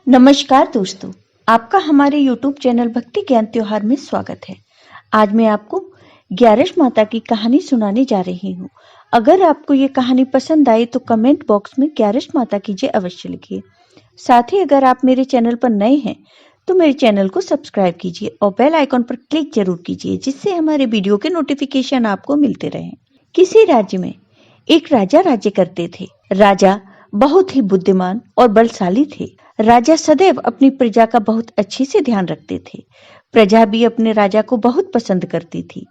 नमस्कार दोस्तों, आपका हमारे YouTube चैनल भक्ति ज्ञान त्योहार में स्वागत है। आज मैं आपको ग्यारस माता की कहानी सुनाने जा रही हूँ। अगर आपको ये कहानी पसंद आई तो कमेंट बॉक्स में ग्यारस माता कीजिए अवश्य लिखिए। साथ ही अगर आप मेरे चैनल पर नए हैं तो मेरे चैनल को सब्सक्राइब कीजिए और बेल आइकॉन पर क्लिक जरूर कीजिए, जिससे हमारे वीडियो के नोटिफिकेशन आपको मिलते रहें। किसी राज्य में एक राजा राज्य करते थे। राजा बहुत ही बुद्धिमान और बलशाली थे। राजा सदैव अपनी प्रजा का बहुत अच्छे से ध्यान रखते थे। प्रजा भी अपने राजा को बहुत पसंद करती थी।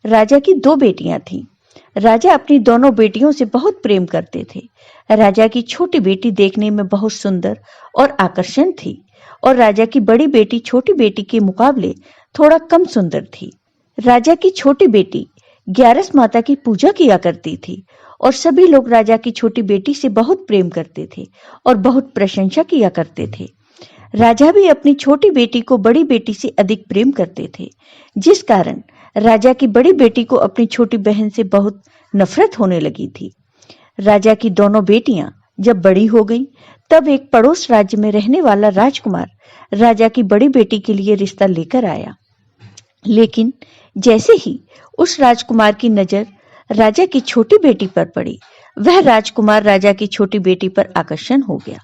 राजा की दो बेटियां थीं। राजा अपनी दोनों बेटियों से बहुत प्रेम करते थे। राजा की छोटी बेटी देखने में बहुत सुंदर और आकर्षण थी और राजा की बड़ी बेटी छोटी बेटी के मुकाबले थोड़ा कम सुंदर थी। राजा की छोटी बेटी ग्यारस माता की पूजा किया करती थी और सभी लोग राजा की छोटी बेटी से बहुत प्रेम करते थे और बहुत प्रशंसा किया करते थे। राजा भी अपनी छोटी बेटी को बड़ी बेटी से अधिक प्रेम करते थे, जिस कारण राजा की बड़ी बेटी को अपनी छोटी बहन से बहुत नफरत होने लगी थी। राजा की दोनों बेटियां जब बड़ी हो गईं, तब एक पड़ोस राज्य में रहने वाला राजकुमार राजा की बड़ी बेटी के लिए रिश्ता लेकर आया। लेकिन जैसे ही उस राजकुमार की नजर राजा की छोटी बेटी पर पड़ी, वह राजकुमार राजा की छोटी बेटी पर आकर्षण हो गया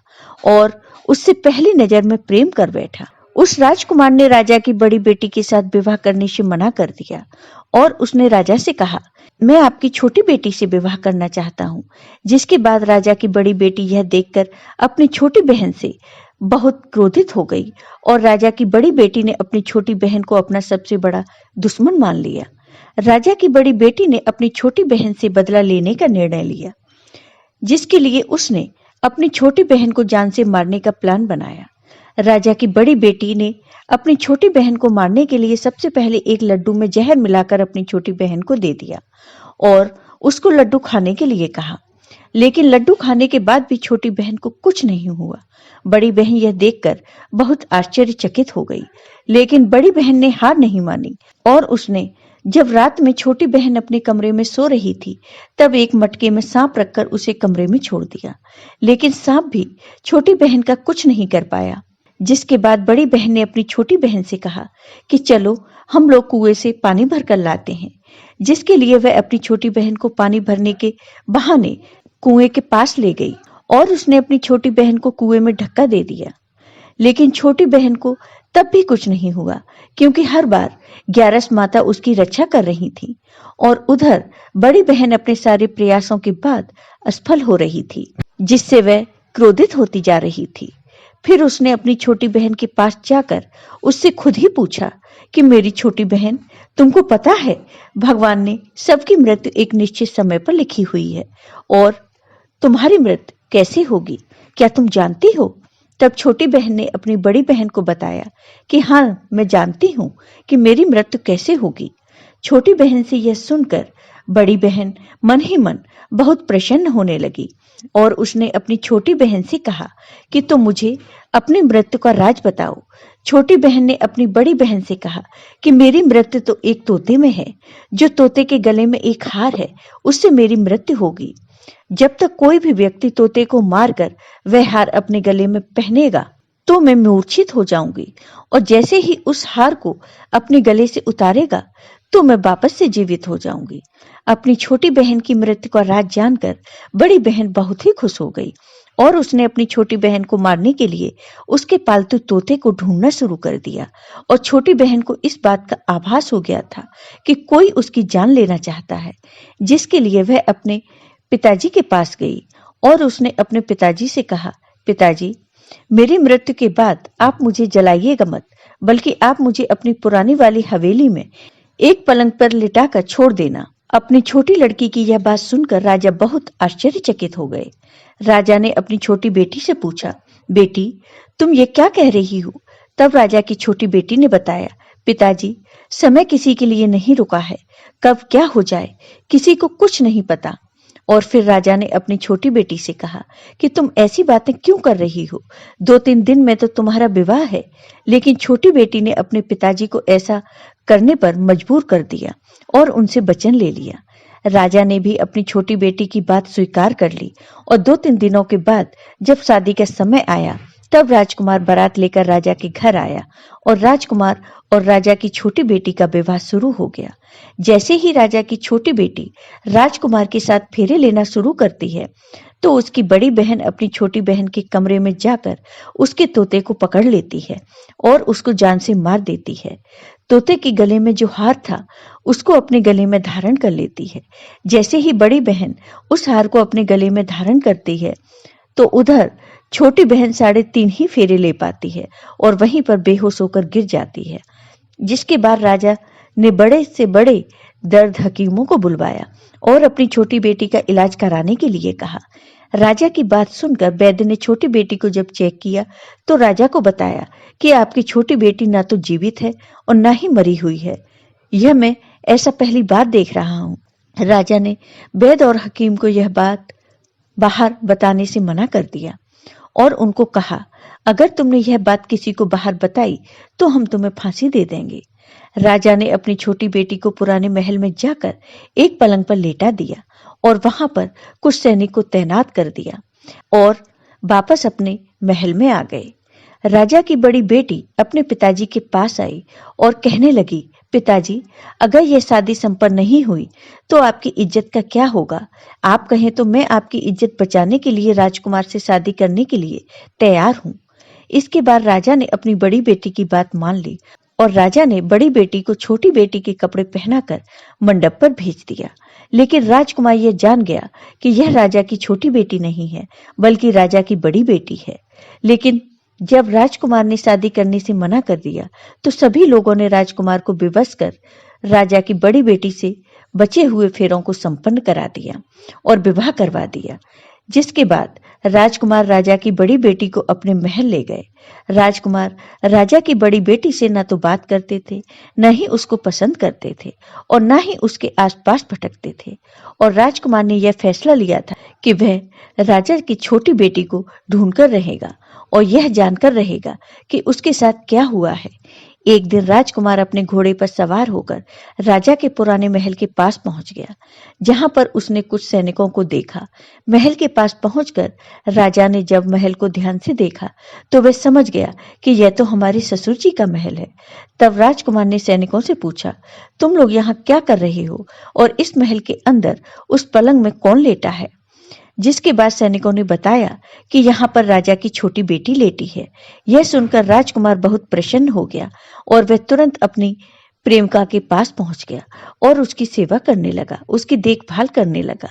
और उससे पहली नजर में प्रेम कर बैठा। उस राजकुमार ने राजा की बड़ी बेटी के साथ विवाह करने से मना कर दिया और उसने राजा से कहा, मैं आपकी छोटी बेटी से विवाह करना चाहता हूँ। जिसके बाद राजा की बड़ी बेटी यह देखकर अपनी छोटी बहन से बहुत क्रोधित हो गई और राजा की बड़ी बेटी ने अपनी छोटी बहन को अपना सबसे बड़ा दुश्मन मान लिया। राजा की बड़ी बेटी ने अपनी छोटी बहन से बदला लेने का निर्णय लिया, जिसके लिए उसने अपनी छोटी बहन को जान से मारने का प्लान बनाया। राजा की बड़ी बेटी ने अपनी छोटी बहन को मारने के लिए सबसे पहले एक लड्डू में जहर मिलाकर अपनी छोटी बहन को दे दिया और उसको लड्डू खाने के लिए कहा। लेकिन लड्डू खाने के बाद भी छोटी बहन को कुछ नहीं हुआ। बड़ी बहन यह देखकर बहुत आश्चर्यचकित हो गई, लेकिन बड़ी बहन ने हार नहीं मानी और उसने जब रात में छोटी बहन अपने कमरे में सो रही थी, तब एक मटके में सांप रखकर उसे कमरे में छोड़ दिया। लेकिन सांप भी छोटी बहन का कुछ नहीं कर पाया। जिसके बाद बड़ी बहन ने अपनी छोटी बहन से कहा कि चलो हम लोग कुएं से पानी भरकर लाते हैं। जिसके लिए वह अपनी छोटी बहन को पानी भरने के बहाने कुएं के पास ले गई और उसने अपनी छोटी बहन को कुएं में धक्का दे दिया। लेकिन छोटी बहन को तब भी कुछ नहीं हुआ, क्योंकि हर बार ग्यारस माता उसकी रक्षा कर रही थी और उधर बड़ी बहन अपने सारे प्रयासों के बाद असफल हो रही थी, जिससे वह क्रोधित होती जा रही थी। फिर उसने अपनी छोटी बहन के पास जाकर उससे खुद ही पूछा कि मेरी छोटी बहन, तुमको पता है भगवान ने सबकी मृत्यु एक निश्चित समय पर लिखी हुई है और तुम्हारी मृत्यु कैसे होगी, क्या तुम जानती हो? तब छोटी बहन ने अपनी बड़ी बहन को बताया कि हाँ, मैं जानती हूँ कि मेरी मृत्यु कैसे होगी। छोटी बहन से यह सुनकर बड़ी बहन मन ही मन बहुत प्रसन्न होने लगी और उसने अपनी छोटी बहन से कहा कि तुम मुझे अपनी मृत्यु का राज बताओ। छोटी बहन ने अपनी बड़ी बहन से कहा कि मेरी मृत्यु तो एक तोते में है। जो तोते के गले में एक हार है, उससे मेरी मृत्यु होगी। जब तक कोई भी व्यक्ति तोते को मारकर वह हार अपने गले में पहनेगा तो मैं मूर्छित हो जाऊंगी, और जैसे ही उस हार को अपने गले से उतारेगा तो मैं वापस से जीवित हो जाऊंगी। अपनी छोटी बहन की मृत्यु का राज जानकर बड़ी बहन बहुत ही खुश हो गई और उसने अपनी छोटी बहन को मारने के लिए उसके पालतू तोते को ढूंढना शुरू कर दिया। और छोटी बहन को इस बात का आभास हो गया था कि कोई उसकी जान लेना चाहता है, जिसके लिए वह अपने पिताजी के पास गई और उसने अपने पिताजी से कहा, पिताजी, मेरी मृत्यु के बाद आप मुझे जलाइएगा मत, बल्कि आप मुझे अपनी पुरानी वाली हवेली में एक पलंग पर लिटाकर छोड़ देना। अपनी छोटी लड़की की यह बात सुनकर राजा बहुत आश्चर्यचकित हो गए। राजा ने अपनी छोटी बेटी से पूछा, बेटी, तुम ये क्या कह रही हो? तब राजा की छोटी बेटी ने बताया, पिताजी, समय किसी के लिए नहीं रुका है, कब क्या हो जाए किसी को कुछ नहीं पता। और फिर राजा ने अपनी छोटी बेटी से कहा कि तुम ऐसी बातें क्यों कर रही हो? 2-3 दिन में तो तुम्हारा विवाह है। लेकिन छोटी बेटी ने अपने पिताजी को ऐसा करने पर मजबूर कर दिया और उनसे वचन ले लिया। राजा ने भी अपनी छोटी बेटी की बात स्वीकार कर ली और 2-3 दिनों के बाद जब शादी का समय आया तब राजकुमार बारात लेकर राजा के घर आया और राजकुमार और राजा की छोटी बेटी का विवाह शुरू हो गया। जैसे ही राजा की छोटी बेटी राजकुमार के साथ फेरे लेना शुरू करती है तो उसकी बड़ी बहन अपनी छोटी बहन के कमरे में जाकर उसके तोते को पकड़ लेती है और उसको जान से मार देती है। तोते के गले में जो हार था उसको अपने गले में धारण कर लेती है। जैसे ही बड़ी बहन उस हार को अपने गले में धारण करती है तो उधर छोटी बहन 3.5 ही फेरे ले पाती है और वहीं पर बेहोश होकर गिर जाती है। जिसके बाद राजा ने बड़े से बड़े दर्द हकीमों को बुलवाया और अपनी छोटी बेटी का इलाज कराने के लिए कहा। राजा की बात सुनकर वैद्य ने छोटी बेटी को जब चेक किया तो राजा को बताया कि आपकी छोटी बेटी ना तो जीवित है और ना ही मरी हुई है। यह मैं ऐसा पहली बार देख रहा हूं। राजा ने वैद्य और हकीम को यह बात बाहर बताने से मना कर दिया और उनको कहा, अगर तुमने यह बात किसी को बाहर बताई तो हम तुम्हें फांसी दे देंगे। राजा ने अपनी छोटी बेटी को पुराने महल में जाकर एक पलंग पर लेटा दिया और वहां पर कुछ सैनिक को तैनात कर दिया और वापस अपने महल में आ गए। राजा की बड़ी बेटी अपने पिताजी के पास आई और कहने लगी, पिताजी, अगर यह शादी संपन्न नहीं हुई तो आपकी इज्जत का क्या होगा? आप कहें तो मैं आपकी इज्जत बचाने के लिए राजकुमार से शादी करने के लिए तैयार हूं। इसके बाद राजा ने अपनी बड़ी बेटी की बात मान ली और राजा ने बड़ी बेटी को छोटी बेटी के कपड़े पहनाकर मंडप पर भेज दिया। लेकिन राजकुमार यह जान गया कि यह राजा की छोटी बेटी नहीं है बल्कि राजा की बड़ी बेटी है। लेकिन जब राजकुमार ने शादी करने से मना कर दिया तो सभी लोगों ने राजकुमार को विवश कर राजा की बड़ी बेटी से बचे हुए फेरों को संपन्न करा दिया और विवाह करवा दिया। जिसके बाद राजकुमार राजा की बड़ी बेटी को अपने महल ले गए। राजकुमार राजा की बड़ी बेटी से न तो बात करते थे, न ही उसको पसंद करते थे और न ही उसके आसपास भटकते थे और राजकुमार ने यह फैसला लिया था कि वह राजा की छोटी बेटी को ढूंढकर रहेगा और यह जानकर रहेगा कि उसके साथ क्या हुआ है। एक दिन राजकुमार अपने घोड़े पर सवार होकर राजा के पुराने महल के पास पहुंच गया, जहां पर उसने कुछ सैनिकों को देखा। महल के पास पहुंचकर राजा ने जब महल को ध्यान से देखा तो वह समझ गया कि यह तो हमारे ससुर जी का महल है। तब राजकुमार ने सैनिकों से पूछा, तुम लोग यहाँ क्या कर रहे हो और इस महल के अंदर उस पलंग में कौन लेटा है? जिसके बाद सैनिकों ने बताया कि यहाँ पर राजा की छोटी बेटी लेटी है। यह सुनकर राजकुमार बहुत प्रसन्न हो गया और वह तुरंत अपनी प्रेमिका के पास पहुंच गया और उसकी सेवा करने लगा, उसकी देखभाल करने लगा।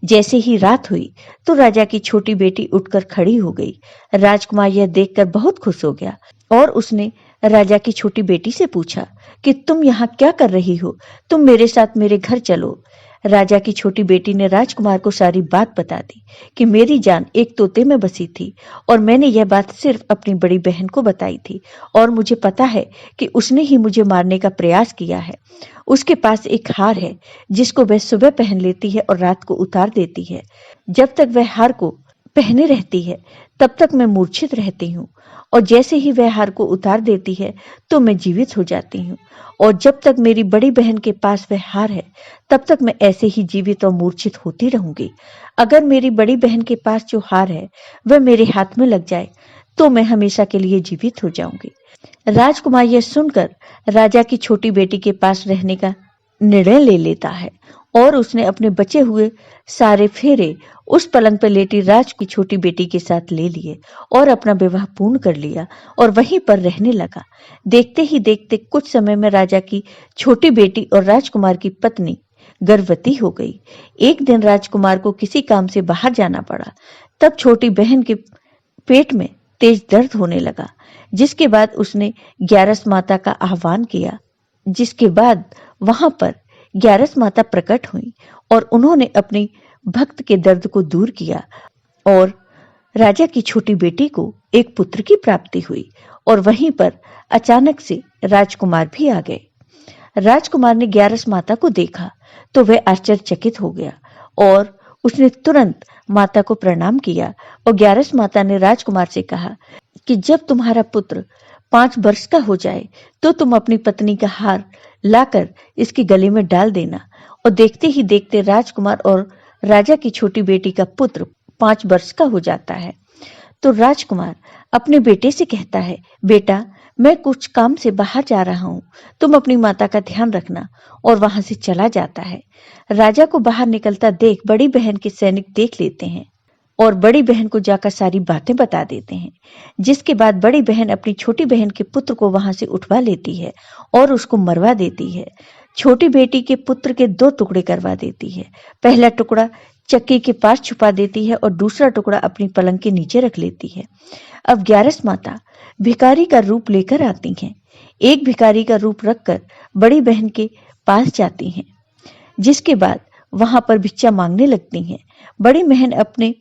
जैसे ही रात हुई तो राजा की छोटी बेटी उठकर खड़ी हो गई। राजकुमार यह देखकर बहुत खुश हो गया और उसने राजा की छोटी बेटी से पूछा कि तुम यहाँ क्या कर रही हो? तुम मेरे साथ मेरे घर चलो। राजा की छोटी बेटी ने राजकुमार को सारी बात बता दी कि मेरी जान एक तोते में बसी थी और मैंने यह बात सिर्फ अपनी बड़ी बहन को बताई थी और मुझे पता है कि उसने ही मुझे मारने का प्रयास किया है। उसके पास एक हार है जिसको वह सुबह पहन लेती है और रात को उतार देती है। जब तक वह हार को पहने रहती है तब तक मैं मूर्छित रहती हूँ और जैसे ही वह हार को उतार देती है तो मैं जीवित हो जाती हूँ और जब तक मेरी बड़ी बहन के पास वह हार है तब तक मैं ऐसे ही जीवित और मूर्छित होती रहूंगी। अगर मेरी बड़ी बहन के पास जो हार है वह मेरे हाथ में लग जाए तो मैं हमेशा के लिए जीवित हो जाऊंगी। राजकुमार यह सुनकर राजा की छोटी बेटी के पास रहने का निर्णय ले लेता है और उसने अपने बचे हुए सारे फेरे उस पलंग पर लेटी राज की छोटी बेटी के साथ ले लिए और अपना विवाह पूर्ण कर लिया और वहीं पर रहने लगा। देखते ही देखते कुछ समय में राजा की छोटी बेटी और राजकुमार की पत्नी गर्भवती हो गई। एक दिन राजकुमार को किसी काम से बाहर जाना पड़ा। तब छोटी बहन के पेट में तेज दर्द होने लगा, जिसके बाद उसने ग्यारस माता का आह्वान किया। जिसके बाद वहां पर ग्यारस माता प्रकट हुई और उन्होंने अपनी भक्त के दर्द को दूर किया और राजा की छोटी बेटी को एक पुत्र की प्राप्ति हुई और वहीं पर अचानक से राजकुमार भी आ गए। राजकुमार ने ग्यारस माता को देखा तो वह आश्चर्यचकित हो गया और उसने तुरंत माता को प्रणाम किया और ग्यारस माता ने राजकुमार से कहा कि जब तुम्हारा पुत्र 5 वर्ष का हो जाए तो तुम अपनी पत्नी का हार लाकर इसके गले में डाल देना। और देखते ही देखते राजकुमार और राजा की छोटी बेटी का पुत्र 5 वर्ष का हो जाता है। तो राजकुमार अपने बेटे से कहता है, बेटा मैं कुछ काम से बाहर जा रहा हूं, तुम अपनी माता का ध्यान रखना, और वहां से चला जाता है। राजा को बाहर निकलता देख बड़ी बहन के सैनिक देख लेते हैं और बड़ी बहन को जाकर सारी बातें बता देते हैं, जिसके बाद बड़ी बहन अपनी छोटी बहन के पुत्र को वहां से उठवा लेती है और उसको मरवा देती है। छोटी बेटी के पुत्र के 2 टुकड़े करवा देती है। पहला टुकड़ा चक्की के पास छुपा देती है और दूसरा टुकड़ा अपनी पलंग के नीचे रख लेती है। अब ग्यारस माता भिखारी का रूप लेकर आती हैं। एक भिखारी का रूप रखकर बड़ी बहन के पास जाती हैं, जिसके बाद वहां पर भिक्षा मांगने लगती हैं। बड़ी बहन अपने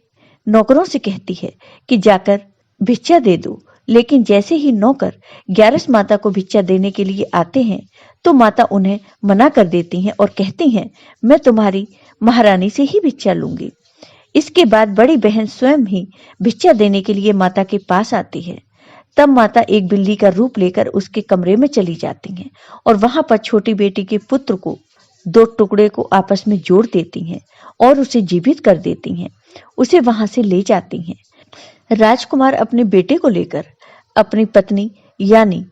नौकरों से कहती है कि जाकर भिक्षा दे दो, लेकिन जैसे ही नौकर ग्यारस माता को भिक्षा देने के लिए आते हैं तो माता उन्हें मना कर देती हैं और कहती हैं, मैं तुम्हारी महारानी से ही भिक्षा लूंगी। इसके बाद बड़ी बहन स्वयं ही भिक्षा देने के लिए माता के पास आती है। तब माता एक बिल्ली का रूप लेकर उसके कमरे में चली जाती हैं और वहां पर छोटी बेटी के पुत्र को 2 टुकड़े को आपस में जोड़ देती हैं और उसे जीवित कर देती हैं। उसे वहां से ले जाती हैं। राजकुमार अपने बेटे को लेकर अपनी पत्नी यानी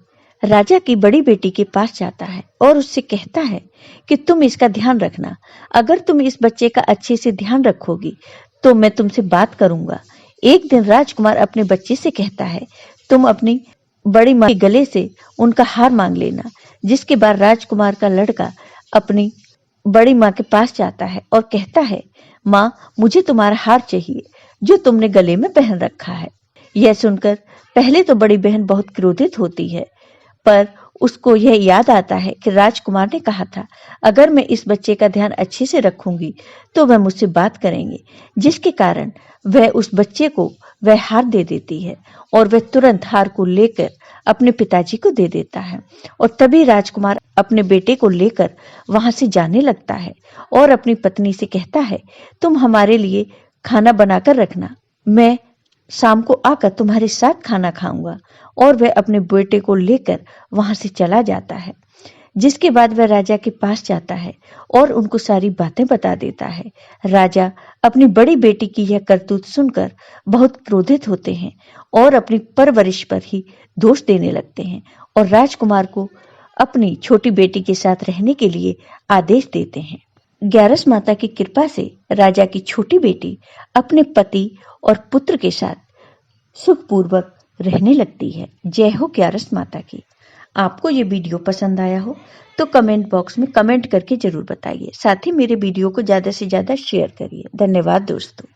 राजा की बड़ी बेटी के पास जाता है और उससे कहता है कि तुम इसका ध्यान रखना। अगर तुम इस बच्चे का अच्छे से ध्यान रखोगी तो मैं तुमसे बात करूंगा। एक दिन राजकुमार अपने बच्चे से कहता है, तुम अपनी बड़ी माँ के गले से उनका हार मांग लेना। जिसके बाद राजकुमार का लड़का अपनी बड़ी माँ के पास जाता है और कहता है, माँ मुझे तुम्हारा हार चाहिए जो तुमने गले में पहन रखा है। यह सुनकर पहले तो बड़ी बहन बहुत क्रोधित होती है, पर उसको यह याद आता है कि राजकुमार ने कहा था, अगर मैं इस बच्चे का ध्यान अच्छे से रखूंगी तो वह मुझसे बात करेंगे, जिसके कारण वह उस बच्चे को वह हार दे देती है और वह तुरंत हार को लेकर अपने पिताजी को दे देता है। और तभी राजकुमार अपने बेटे को लेकर वहां से जाने लगता है और अपनी पत्नी से कहता है, तुम हमारे लिए खाना बनाकर रखना, मैं शाम को आकर तुम्हारे साथ खाना खाऊंगा। और वह अपने बेटे को लेकर वहां से चला जाता है। जिसके बाद वह राजा के पास जाता है और उनको सारी बातें बता देता है। राजा अपनी बड़ी बेटी की यह करतूत सुनकर बहुत क्रोधित होते हैं और अपनी परवरिश पर ही दोष देने लगते हैं और राजकुमार को अपनी छोटी बेटी के साथ रहने के लिए आदेश देते हैं। ग्यारस माता की कृपा से राजा की छोटी बेटी अपने पति और पुत्र के साथ सुखपूर्वक रहने लगती है। जय हो ग्यारस माता की। आपको ये वीडियो पसंद आया हो तो कमेंट बॉक्स में कमेंट करके जरूर बताइए। साथ ही मेरे वीडियो को ज्यादा से ज्यादा शेयर करिए। धन्यवाद दोस्तों।